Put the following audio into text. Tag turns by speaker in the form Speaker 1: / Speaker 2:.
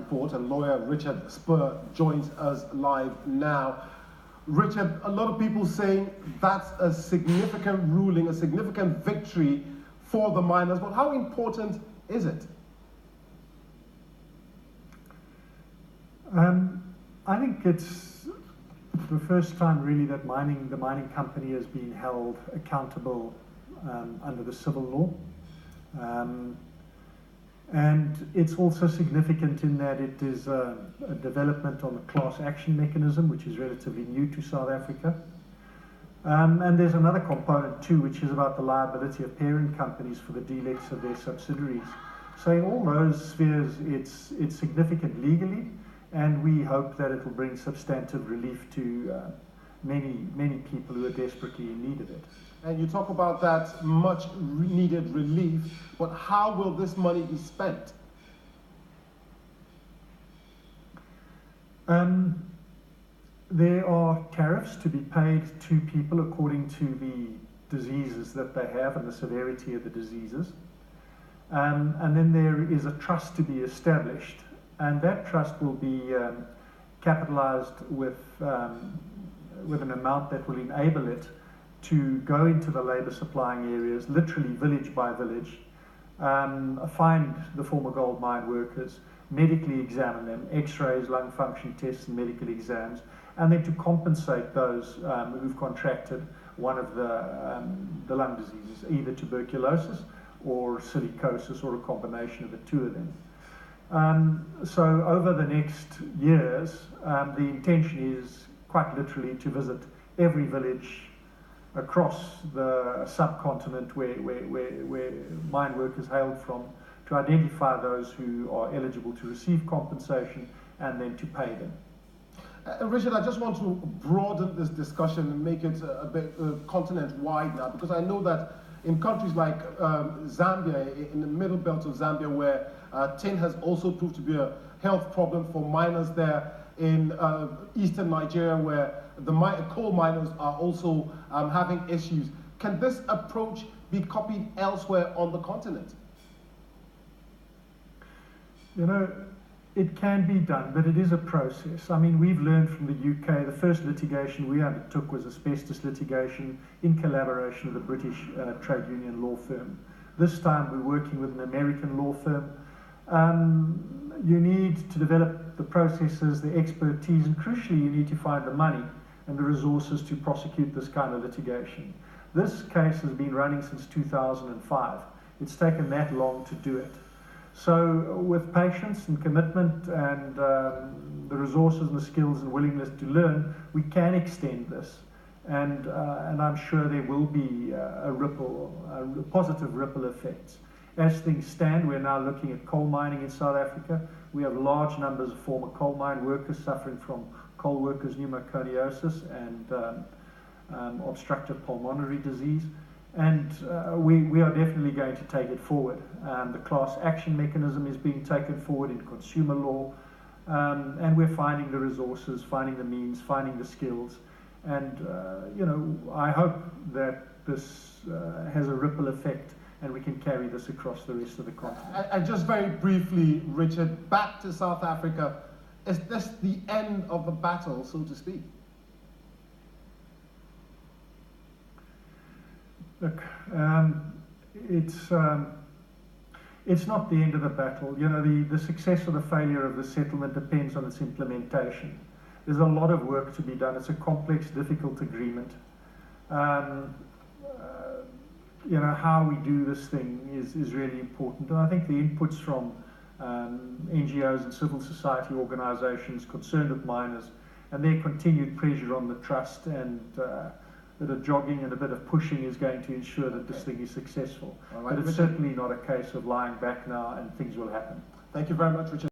Speaker 1: report, and lawyer Richard Spoor joins us live now. Richard, a lot of people saying that's a significant ruling, a significant victory for the miners, but how important is it?
Speaker 2: I think it's the first time really that the mining company has been held accountable under the civil law. And it's also significant in that it is a development on the class action mechanism, which is relatively new to South Africa. And there's another component too, which is about the liability of parent companies for the delicts of their subsidiaries. So in all those spheres, it's significant legally, and we hope that it will bring substantive relief to many people who are desperately in need of it.
Speaker 1: And you talk about that much needed relief, but how will this money be spent?
Speaker 2: There are tariffs to be paid to people according to the diseases that they have and the severity of the diseases. And then there is a trust to be established, and that trust will be capitalized with an amount that will enable it to go into the labor supplying areas, literally village by village, find the former gold mine workers, medically examine them, x-rays, lung function tests and medical exams, and then to compensate those who've contracted one of the lung diseases, either tuberculosis or silicosis or a combination of the two of them. So over the next years, the intention is quite literally to visit every village across the subcontinent where mine workers hailed from, to identify those who are eligible to receive compensation and then to pay them.
Speaker 1: Richard, I just want to broaden this discussion and make it a bit continent-wide now, because I know that in countries like Zambia, in the middle belt of Zambia, where tin has also proved to be a health problem for miners there, in eastern Nigeria, where the coal miners are also having issues. Can this approach be copied elsewhere on the continent?
Speaker 2: You know, it can be done, but it is a process. I mean, we've learned from the UK, the first litigation we undertook was asbestos litigation in collaboration with a British trade union law firm. This time we're working with an American law firm. You need to develop the processes, the expertise, and crucially you need to find the money and the resources to prosecute this kind of litigation. This case has been running since 2005. It's taken that long to do it. So with patience and commitment and the resources and the skills and willingness to learn, we can extend this. And I'm sure there will be a positive ripple effects. As things stand, we're now looking at coal mining in South Africa. We have large numbers of former coal mine workers suffering from coal workers' pneumoconiosis and obstructive pulmonary disease. And we are definitely going to take it forward. The class action mechanism is being taken forward in consumer law. And we're finding the resources, finding the means, finding the skills. And, you know, I hope that this has a ripple effect and we can carry this across the rest of the continent.
Speaker 1: And just very briefly, Richard, back to South Africa. Is this the end of the battle, so to speak?
Speaker 2: Look, it's not the end of the battle. You know, the success or the failure of the settlement depends on its implementation. There's a lot of work to be done. It's a complex, difficult agreement. You know, how we do this thing is really important. And I think the inputs from NGOs and civil society organizations concerned with miners and their continued pressure on the trust and a bit of jogging and a bit of pushing is going to ensure that this thing is successful. Right, but it's certainly not a case of lying back now and things will happen.
Speaker 1: Thank you very much, Richard.